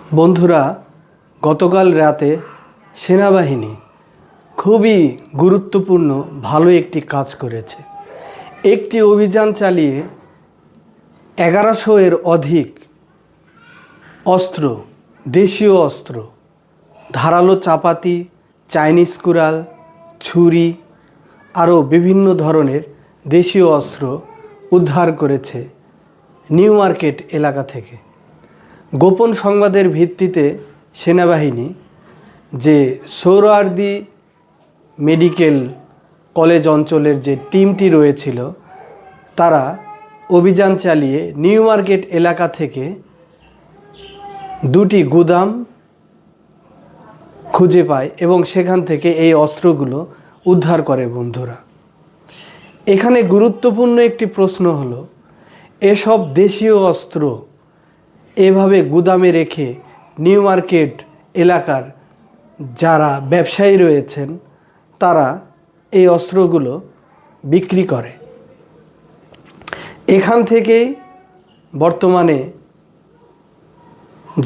বন্ধুরা, গতকাল রাতে সেনাবাহিনী খুবই গুরুত্বপূর্ণ ভালো একটি কাজ করেছে। একটি অভিযান চালিয়ে 1100 এর অধিক অস্ত্র, দেশীয় অস্ত্র, ধারালো চাপাতি, চাইনিজ কুড়াল, ছুরি আরও বিভিন্ন ধরনের দেশীয় অস্ত্র উদ্ধার করেছে নিউ মার্কেট এলাকা থেকে। গোপন সংবাদের ভিত্তিতে সেনাবাহিনী যে সোহরাওয়ার্দী মেডিকেল কলেজ অঞ্চলের যে টিমটি রয়েছিল তারা অভিযান চালিয়ে নিউ মার্কেট এলাকা থেকে দুটি গুদাম খুঁজে পায় এবং সেখান থেকে এই অস্ত্রগুলো উদ্ধার করে। বন্ধুরা, এখানে গুরুত্বপূর্ণ একটি প্রশ্ন হলো, এসব দেশীয় অস্ত্র এভাবে গুদামে রেখে নিউ মার্কেট এলাকার যারা ব্যবসায়ী রয়েছেন তারা এই অস্ত্রগুলো বিক্রি করে। এখান থেকেই বর্তমানে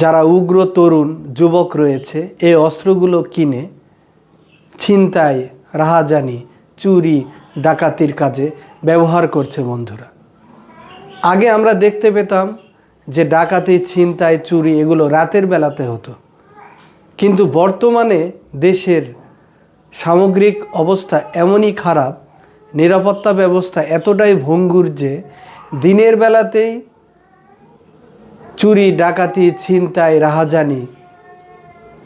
যারা উগ্র তরুণ যুবক রয়েছে এই অস্ত্রগুলো কিনে ছিনতাই, রাহাজানি, চুরি, ডাকাতির কাজে ব্যবহার করছে। বন্ধুরা, আগে আমরা দেখতে পেতাম যে ডাকাতি, ছিনতাই, চুরি এগুলো রাতের বেলাতে হতো, কিন্তু বর্তমানে দেশের সামগ্রিক অবস্থা এমনই খারাপ, নিরাপত্তা ব্যবস্থা এতটাই ভঙ্গুর যে দিনের বেলাতেই চুরি, ডাকাতি, ছিনতাই, রাহাজানি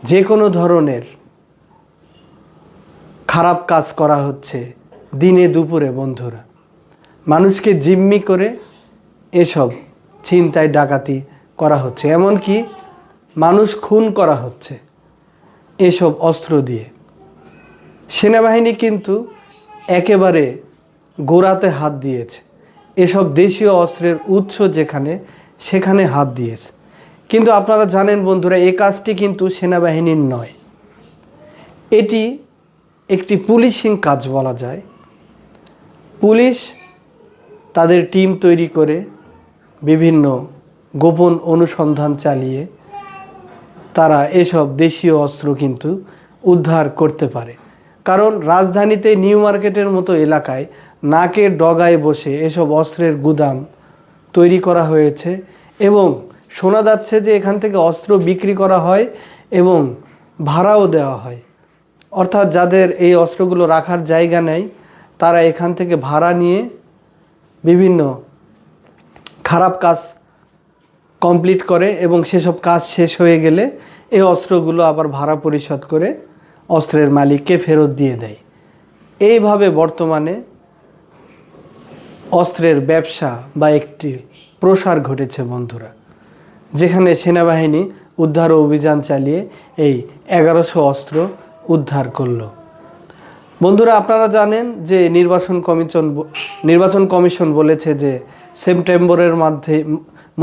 যে কোনো ধরনের খারাপ কাজ করা হচ্ছে দিনে দুপুরে। বন্ধুরা, মানুষকে জিম্মি করে এসব ছিনতাই, ডাকাতি করা হচ্ছে, এমনকি মানুষ খুন করা হচ্ছে এসব অস্ত্র দিয়ে। সেনাবাহিনী কিন্তু একেবারে গোড়াতে হাত দিয়েছে, এসব দেশীয় অস্ত্রের উৎস যেখানে সেখানে হাত দিয়েছে। কিন্তু আপনারা জানেন বন্ধুরা, এই কাজটি কিন্তু সেনাবাহিনীর নয়, এটি একটি পুলিশিং কাজ বলা যায়। পুলিশ তাদের টিম তৈরি করে বিভিন্ন গোপন অনুসন্ধান চালিয়ে তারা এসব দেশীয় অস্ত্র কিন্তু উদ্ধার করতে পারে। কারণ রাজধানীতে নিউ মার্কেটের মতো এলাকায় নাকের ডগায় বসে এসব অস্ত্রের গুদাম তৈরি করা হয়েছে এবং শোনা যাচ্ছে যে এখান থেকে অস্ত্র বিক্রি করা হয় এবং ভাড়াও দেওয়া হয়। অর্থাৎ যাদের এই অস্ত্রগুলো রাখার জায়গা নেই তারা এখান থেকে ভাড়া নিয়ে বিভিন্ন খারাপ কাজ কমপ্লিট করে এবং সেসব কাজ শেষ হয়ে গেলে এই অস্ত্রগুলো আবার ভাড়া পরিশোধ করে অস্ত্রের মালিককে ফেরত দিয়ে দেয়। এইভাবে বর্তমানে অস্ত্রের ব্যবসা বা একটি প্রসার ঘটেছে। বন্ধুরা, যেখানে সেনাবাহিনী উদ্ধার অভিযান চালিয়ে এই 1100 অস্ত্র উদ্ধার করলো। বন্ধুরা, আপনারা জানেন যে নির্বাচন কমিশন বলেছে যে সেপ্টেম্বরের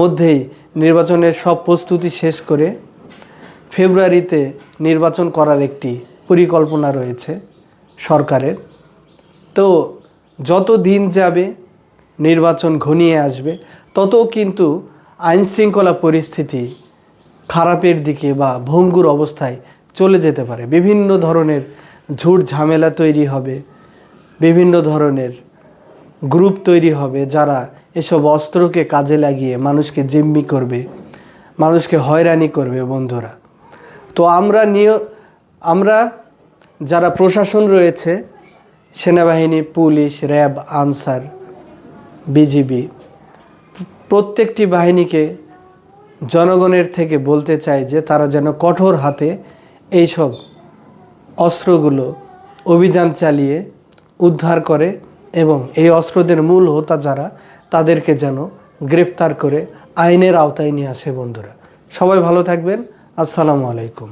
মধ্যেই নির্বাচনের সব প্রস্তুতি শেষ করে ফেব্রুয়ারিতে নির্বাচন করার একটি পরিকল্পনা রয়েছে সরকারের। তো যত দিন যাবে, নির্বাচন ঘনিয়ে আসবে, তত কিন্তু আইনশৃঙ্খলা পরিস্থিতি খারাপের দিকে বা ভঙ্গুর অবস্থায় চলে যেতে পারে। বিভিন্ন ধরনের ঝুট ঝামেলা তৈরি হবে, বিভিন্ন ধরনের গ্রুপ তৈরি হবে যারা এসব অস্ত্রকে কাজে লাগিয়ে মানুষকে জিম্মি করবে, মানুষকে হয়রানি করবে। বন্ধুরা, তো আমরা যারা প্রশাসন রয়েছে, সেনাবাহিনী, পুলিশ, র্যাব, আনসার, বিজিবি, প্রত্যেকটি বাহিনীকে জনগণের থেকে বলতে চাই যে তারা যেন কঠোর হাতে এইসব অস্ত্রগুলো অভিযান চালিয়ে উদ্ধার করে এবং এই অস্ত্রদের মূল হোতা যারা তাদেরকে যেন গ্রেপ্তার করে আইনের আওতায় নিয়ে আসে। বন্ধুরা, সবাই ভালো থাকবেন। আসসালামু আলাইকুম।